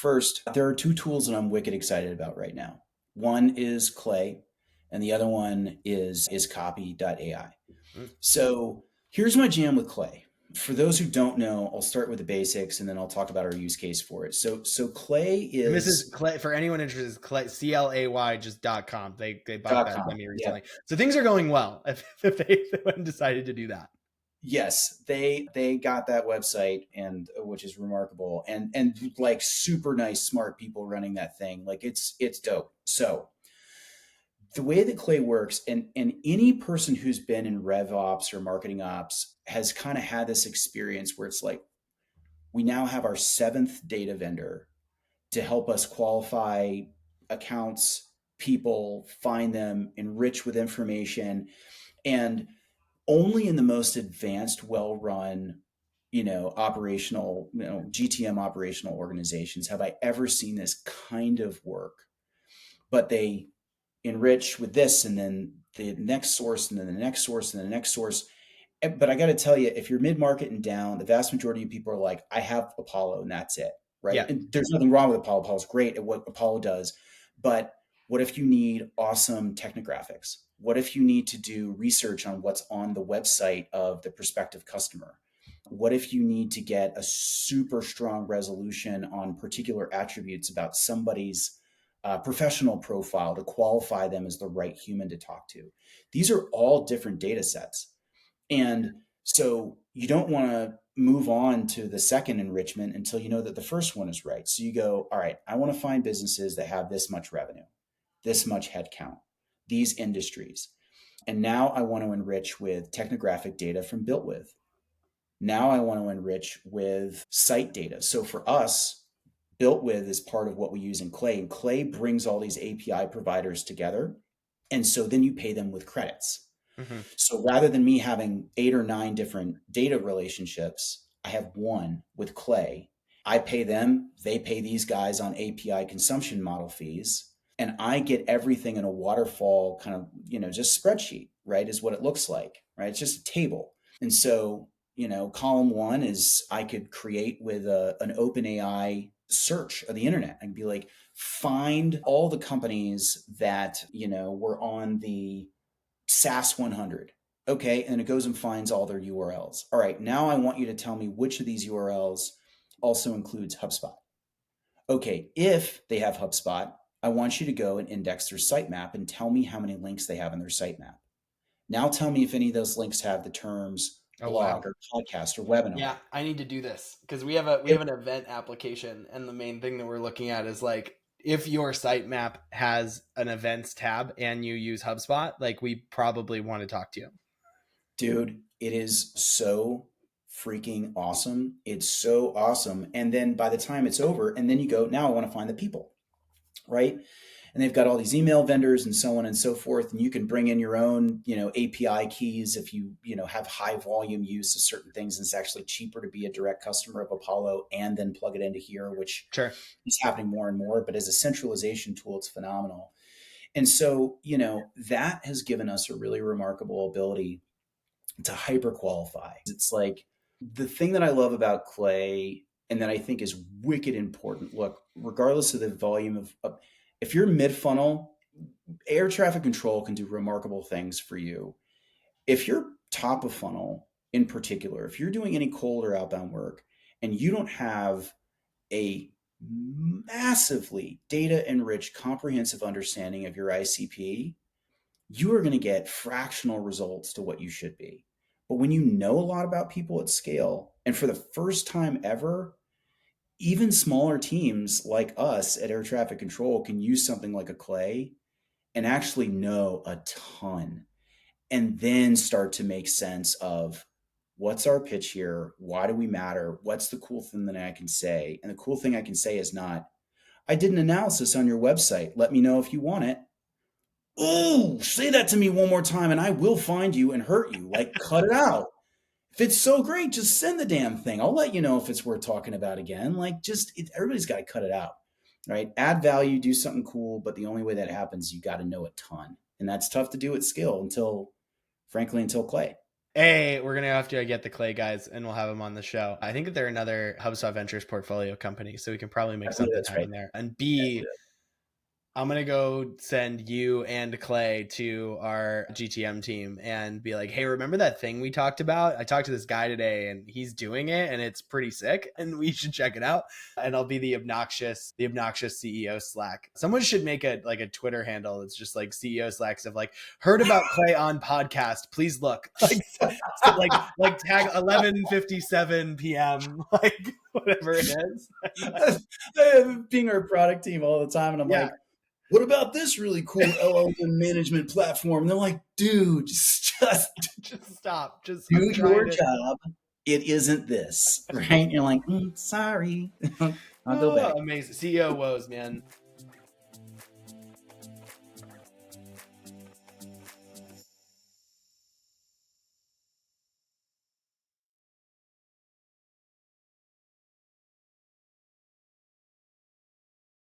First, there are two tools that I'm wicked excited about right now. One is Clay, and the other one is copy.ai. Mm. So here's my jam with Clay. For those who don't know, I'll start with the basics and then I'll talk about our use case for it. So Clay And this is is Clay, for anyone interested, Clay, CLAY just .com. They bought that .com. from me Yeah. recently. So things are going well if they decided to do that. Yes, they got that website, and which is remarkable, and like super nice smart people running that thing. Like it's dope. So the way that Clay works, and any person who's been in rev ops or marketing ops has kind of had this experience where it's like we now have our seventh data vendor to help us qualify accounts, people, find them, enrich with information, and only in the most advanced, well-run, operational, GTM operational organizations have I ever seen this kind of work. But they enrich with this, and then the next source, and then the next source, and then the next source. But I got to tell you, if you're mid-market and down, the vast majority of people are like, I have Apollo and that's it, right? Yeah. And there's nothing wrong with Apollo. Apollo's great at what Apollo does. But what if you need awesome technographics? What if you need to do research on what's on the website of the prospective customer? What if you need to get a super strong resolution on particular attributes about somebody's professional profile to qualify them as the right human to talk to? These are all different data sets. And so you don't want to move on to the second enrichment until you know that the first one is right. So you go, all right, I want to find businesses that have this much revenue, this much headcount, these industries. And now I want to enrich with technographic data from Built With. Now I want to enrich with site data. So for us, Built With is part of what we use in Clay, and Clay brings all these API providers together. And so then you pay them with credits. Mm-hmm. So rather than me having 8 or 9 different data relationships, I have one with Clay. I pay them, they pay these guys on API consumption model fees, and I get everything in a waterfall kind of, just spreadsheet, right? Is what it looks like, right? It's just a table. And so, column one is I could create with an open AI search of the internet. I can be like, find all the companies that, were on the SAS 100. Okay, and it goes and finds all their URLs. All right, now I want you to tell me which of these URLs also includes HubSpot. Okay, if they have HubSpot, I want you to go and index their sitemap and tell me how many links they have in their sitemap. Now tell me if any of those links have the terms Oh blog wow. or podcast or webinar. Yeah, I need to do this because we have an event application, and the main thing that we're looking at is like if your sitemap has an events tab and you use HubSpot, like we probably want to talk to you. Dude, it is so freaking awesome. It's so awesome. And then by the time it's over, and then you go, now I want to find the people, right? And they've got all these email vendors and so on and so forth. And you can bring in your own, API keys if you have high volume use of certain things. And it's actually cheaper to be a direct customer of Apollo and then plug it into here, which Sure. is happening more and more. But as a centralization tool, it's phenomenal. And so, that has given us a really remarkable ability to hyper qualify. It's like the thing that I love about Clay and that I think is wicked important. Look, regardless of the volume of if you're mid funnel, air traffic control can do remarkable things for you. If you're top of funnel in particular, if you're doing any cold or outbound work and you don't have a massively data enriched comprehensive understanding of your ICP, you are going to get fractional results to what you should be. But when you know a lot about people at scale, and for the first time ever, even smaller teams like us at air traffic control can use something like a Clay and actually know a ton and then start to make sense of what's our pitch here? Why do we matter? What's the cool thing that I can say? And the cool thing I can say is not, I did an analysis on your website. Let me know if you want it. Oh, say that to me one more time and I will find you and hurt you. Like, cut it out. If it's so great, just send the damn thing. I'll let you know if it's worth talking about again. Like, everybody's got to cut it out, right? Add value, do something cool. But the only way that happens, you got to know a ton. And that's tough to do at scale frankly, until Clay. A, we're gonna have to get the Clay guys, and we'll have them on the show. I think that they're another HubSpot Ventures portfolio company, so we can probably I make believe something that's right. happen there. And I B, believe I'm gonna go send you and Clay to our GTM team and be like, "Hey, remember that thing we talked about? I talked to this guy today, and he's doing it, and it's pretty sick, and we should check it out." And I'll be the obnoxious CEO Slack. Someone should make a Twitter handle that's just like CEO Slacks of like, "Heard about Clay on podcast? Please look." Like tag 11:57 p.m. like whatever it is. it. I being our product team all the time, and I'm Yeah. like, what about this really cool LLM management platform? And they're like, dude, just Just stop. Just do I'm your trying to. job. It isn't this, right? And you're like, sorry, I'll go back. Oh, amazing. CEO woes, man.